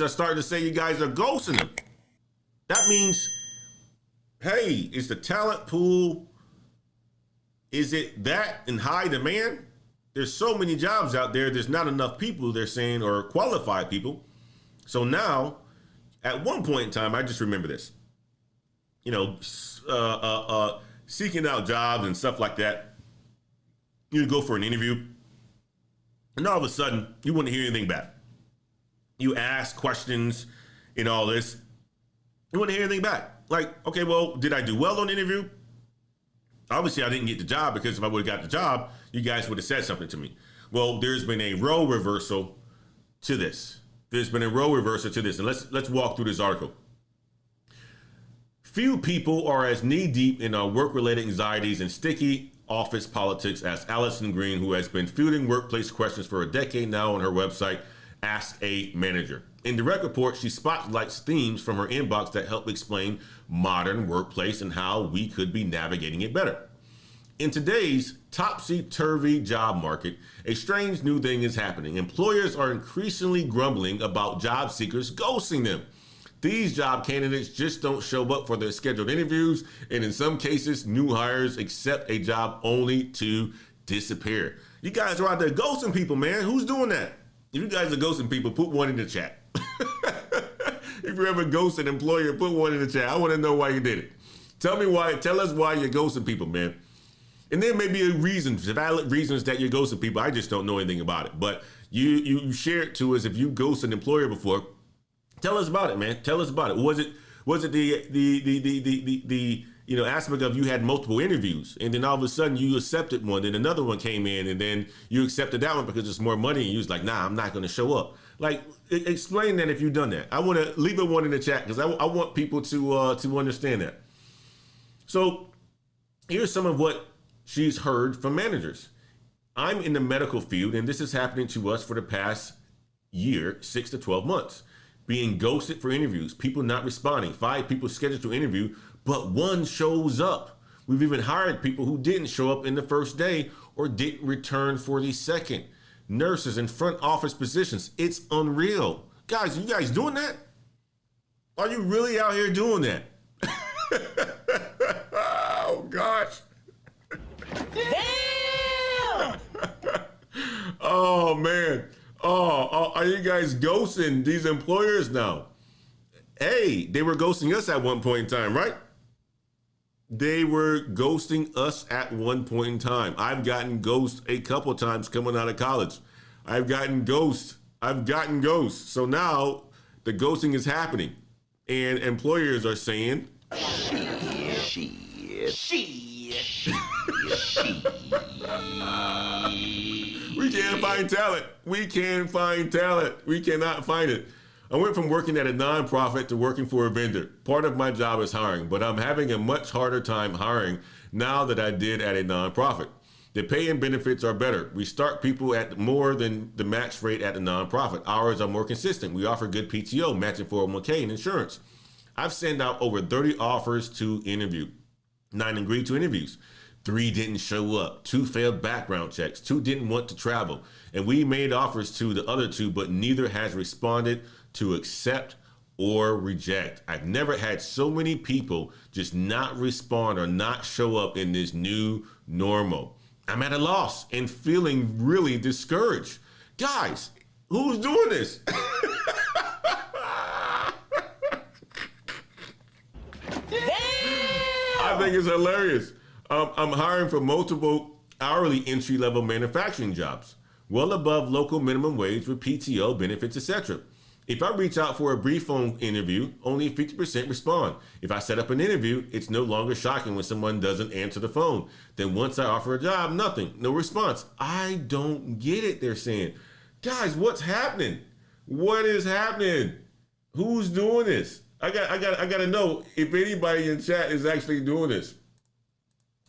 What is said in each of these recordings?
are starting to say you guys are ghosting them. That means, hey, is the talent pool, is it that in high demand? There's so many jobs out there, there's not enough people, they're saying, or qualified people. So now, at one point in time, I just remember this, seeking out jobs and stuff like that. You go for an interview, and all of a sudden, you wouldn't hear anything back. You ask questions and all this, you wouldn't hear anything back. Like, okay, well, did I do well on the interview? Obviously, I didn't get the job, because if I would have got the job, you guys would have said something to me. Well, there's been a role reversal to this. There's been a role reversal to this. And let's walk through this article. Few people are as knee-deep in work-related anxieties and sticky office politics as Allison Green, who has been fielding workplace questions for a decade now on her website, Ask a Manager. In Direct Report, she spotlights themes from her inbox that help explain modern workplace and how we could be navigating it better. In today's topsy-turvy job market, a strange new thing is happening. Employers are increasingly grumbling about job seekers ghosting them. These job candidates just don't show up for their scheduled interviews, and in some cases, new hires accept a job only to disappear. You guys are out there ghosting people, man. Who's doing that? If you guys are ghosting people, put one in the chat. If you ever ghost an employer, put one in the chat. I want to know why you did it. Tell us why you're ghosting people, man. And there may be valid reasons that you're ghosting people. I just don't know anything about it. But you share it to us if you ghosted an employer before. Tell us about it, man. Tell us about it. Was it the aspect of you had multiple interviews, and then all of a sudden you accepted one, then another one came in, and then you accepted that one because it's more money, and you was like, nah, I'm not going to show up. Like, explain that if you've done that. I want to leave a one in the chat, because I want people to understand that. So here's some of what she's heard from managers. I'm in the medical field, and this is happening to us for the past year, 6 to 12 months. Being ghosted for interviews, people not responding, 5 people scheduled to interview, but 1 shows up. We've even hired people who didn't show up in the first day or didn't return for the second. Nurses in front office positions. It's unreal. Guys, you guys doing that? Are you really out here doing that? Oh, gosh. Damn! Oh, man. Oh, are you guys ghosting these employers now? Hey, they were ghosting us at one point in time, right? They were ghosting us at one point in time. I've gotten ghost a couple times coming out of college. I've gotten ghost. So now the ghosting is happening. And employers are saying, we can't find talent. We cannot find it. I went from working at a nonprofit to working for a vendor. Part of my job is hiring, but I'm having a much harder time hiring now than I did at a nonprofit. The pay and benefits are better. We start people at more than the max rate at the nonprofit. Hours are more consistent. We offer good PTO, matching 401k, and insurance. I've sent out over 30 offers to interview. 9 agreed to interviews. 3 didn't show up. 2 failed background checks. 2 didn't want to travel. And we made offers to the other 2, but neither has responded to accept or reject. I've never had so many people just not respond or not show up in this new normal. I'm at a loss and feeling really discouraged. Guys, who's doing this? I think it's hilarious. I'm hiring for multiple hourly entry-level manufacturing jobs, well above local minimum wage with PTO, benefits, etc. If I reach out for a brief phone interview, only 50% respond. If I set up an interview, it's no longer shocking when someone doesn't answer the phone. Then once I offer a job, nothing, no response. I don't get it, they're saying. Guys, what's happening? What is happening? Who's doing this? I got to know if anybody in chat is actually doing this.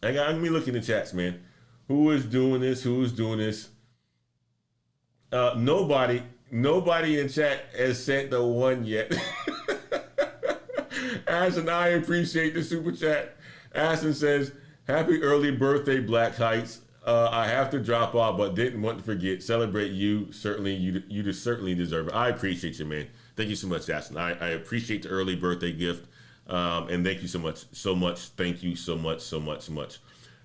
Let me look in the chats, man. Who is doing this? Nobody in chat has sent the one yet. Ashton, I appreciate the super chat. Ashton says, happy early birthday, Black Heights. I have to drop off, but didn't want to forget. Celebrate you. Certainly, you certainly deserve it. I appreciate you, man. Thank you so much, Jackson. I appreciate the early birthday gift. And thank you so much. Thank you so much.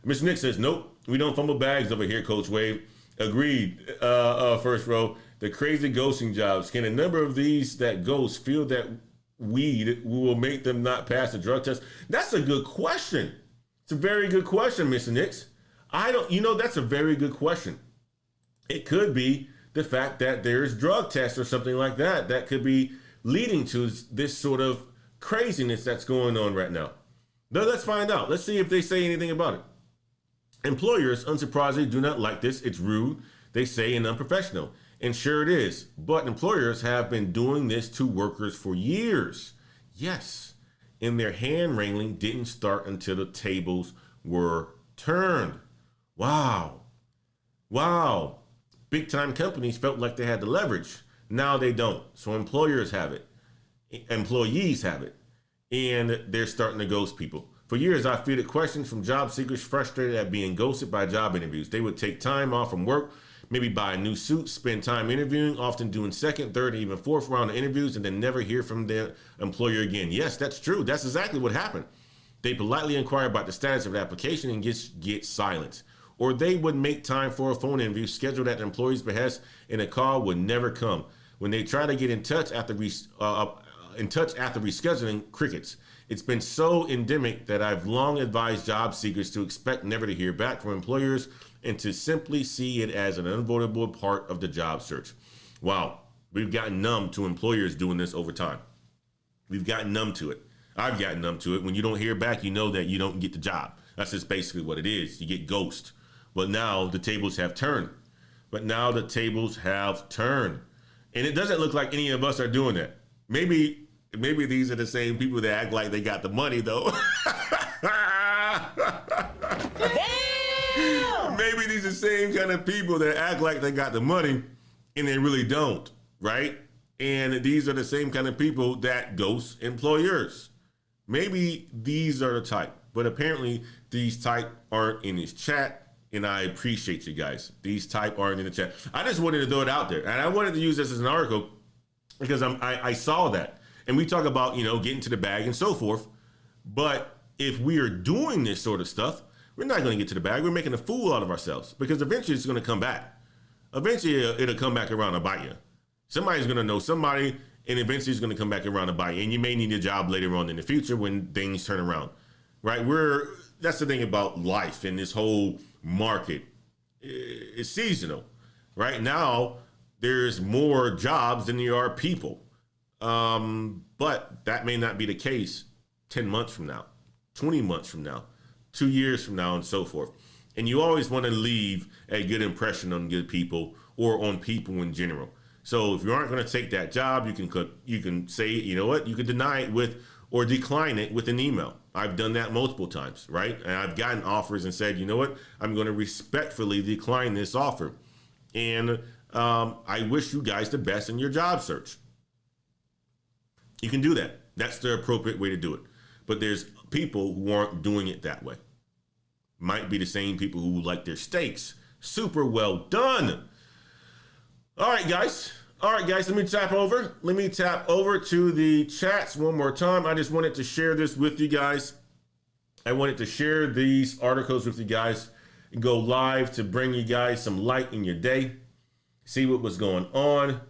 Mr. Nick says, nope, we don't fumble bags over here, Coach Wade. Agreed. First row, the crazy ghosting jobs. Can a number of these that ghost feel that weed will make them not pass the drug test? That's a good question. It's a very good question, Mr. Nix. That's a very good question. It could be the fact that there's drug tests or something like that that could be leading to this sort of craziness that's going on right now. Now let's find out. Let's see if they say anything about it. Employers, unsurprisingly, do not like this. It's rude, they say, and unprofessional. And sure it is. But employers have been doing this to workers for years. Yes. And their hand wrangling didn't start until the tables were turned. Wow. Big time companies felt like they had the leverage. Now they don't. So employers have it. Employees have it. And they're starting to ghost people. For years, I fielded questions from job seekers frustrated at being ghosted by job interviews. They would take time off from work, maybe buy a new suit, spend time interviewing, often doing second, third, and even fourth round of interviews, and then never hear from their employer again. Yes, that's true. That's exactly what happened. They politely inquire about the status of the application and get silence. Or they would make time for a phone interview scheduled at the employee's behest, and a call would never come. When they try to get in touch after rescheduling, crickets. It's been so endemic that I've long advised job seekers to expect never to hear back from employers and to simply see it as an unavoidable part of the job search. Wow, we've gotten numb to employers doing this over time. We've gotten numb to it. I've gotten numb to it. When you don't hear back, you know that you don't get the job. That's just basically what it is. You get ghosted. But now the tables have turned. And it doesn't look like any of us are doing that. Maybe these are the same people that act like they got the money, though. Damn! Maybe these are the same kind of people that act like they got the money and they really don't, right? And these are the same kind of people that ghost employers. Maybe these are the type, but apparently these type aren't in this chat, and I appreciate you guys. These type aren't in the chat. I just wanted to throw it out there, and I wanted to use this as an article because I saw that. And we talk about, getting to the bag and so forth. But if we are doing this sort of stuff, we're not going to get to the bag. We're making a fool out of ourselves because eventually it's going to come back. Eventually it'll come back around and bite you. Somebody's going to know somebody, and eventually it's going to come back around and bite you. And you may need a job later on in the future when things turn around, right? That's the thing about life and this whole market. It's seasonal. Right now, there's more jobs than there are people. But that may not be the case 10 months from now, 20 months from now, 2 years from now, and so forth. And you always want to leave a good impression on good people or on people in general. So if you aren't going to take that job, you can say, you know what, you can deny it or decline it with an email. I've done that multiple times, right? And I've gotten offers and said, you know what, I'm going to respectfully decline this offer. And I wish you guys the best in your job search. You can do that. That's the appropriate way to do it. But there's people who aren't doing it that way. Might be the same people who like their steaks super well done. All right, guys. Let me tap over to the chats one more time. I just wanted to share this with you guys. I wanted to share these articles with you guys and go live to bring you guys some light in your day. See what was going on.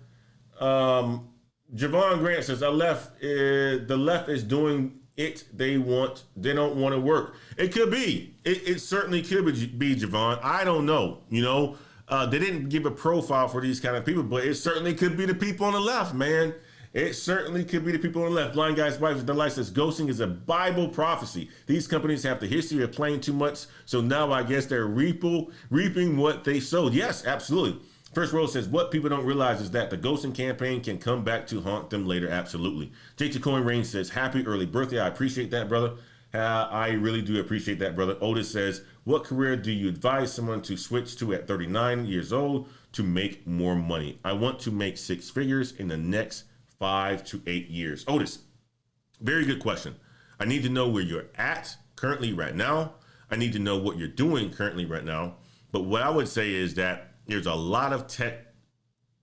Javon Grant says, the left is doing it. They don't want to work. It could be. It certainly could be, Javon. I don't know. They didn't give a profile for these kind of people, but it certainly could be the people on the left, man. It certainly could be the people on the left. Blind Guy's Wife the Light says, ghosting is a Bible prophecy. These companies have the history of playing too much, so now I guess they're reaping what they sowed. Yes, absolutely. First Row says, what people don't realize is that the ghosting campaign can come back to haunt them later. Absolutely. JT Coin Range says, happy early birthday. I appreciate that, brother. I really do appreciate that, brother. Otis says, what career do you advise someone to switch to at 39 years old to make more money? I want to make six figures in the next 5 to 8 years. Otis, very good question. I need to know where you're at currently right now. I need to know what you're doing currently right now. But what I would say is that there's a lot of tech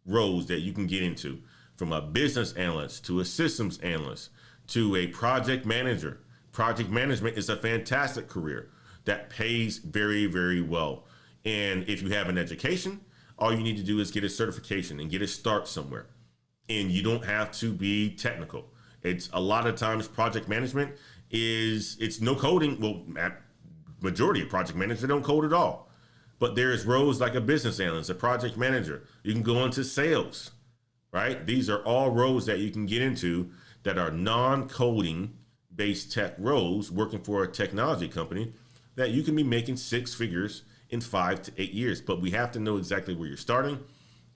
roles that you can get into. from a business analyst to a systems analyst to a project manager. Project management is a fantastic career that pays very, very well. And if you have an education, all you need to do is get a certification and get a start somewhere. And you don't have to be technical. It's a lot of times project management it's no coding. Well, majority of project managers, they don't code at all. But there's roles like a business analyst, a project manager. You can go into sales, right? These are all roles that you can get into that are non-coding based tech roles working for a technology company that you can be making six figures in 5 to 8 years. But we have to know exactly where you're starting.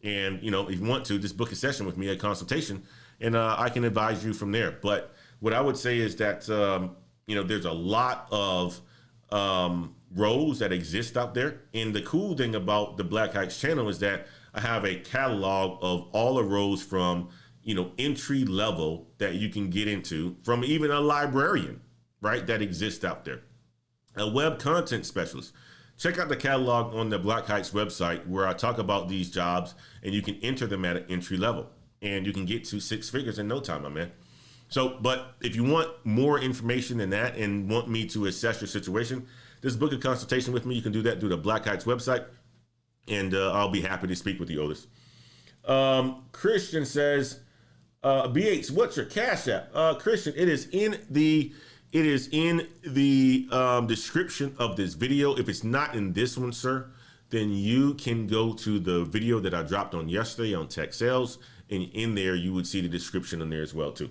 And, if you want to, just book a session with me, a consultation, and I can advise you from there. But what I would say is that, there's a lot of roles that exist out there. And the cool thing about the Black Heights channel is that I have a catalog of all the roles from, entry level that you can get into, from even a librarian, right, that exists out there. A web content specialist. Check out the catalog on the Black Heights website where I talk about these jobs, and you can enter them at an entry level and you can get to six figures in no time, my man. So, but if you want more information than that and want me to assess your situation, just book a consultation with me. You can do that through the Black Heights website, and I'll be happy to speak with you, Otis. Christian says, BH, what's your Cash App? Christian, it is in the description of this video. If it's not in this one, sir, then you can go to the video that I dropped on yesterday on tech sales, and in there you would see the description in there as well too.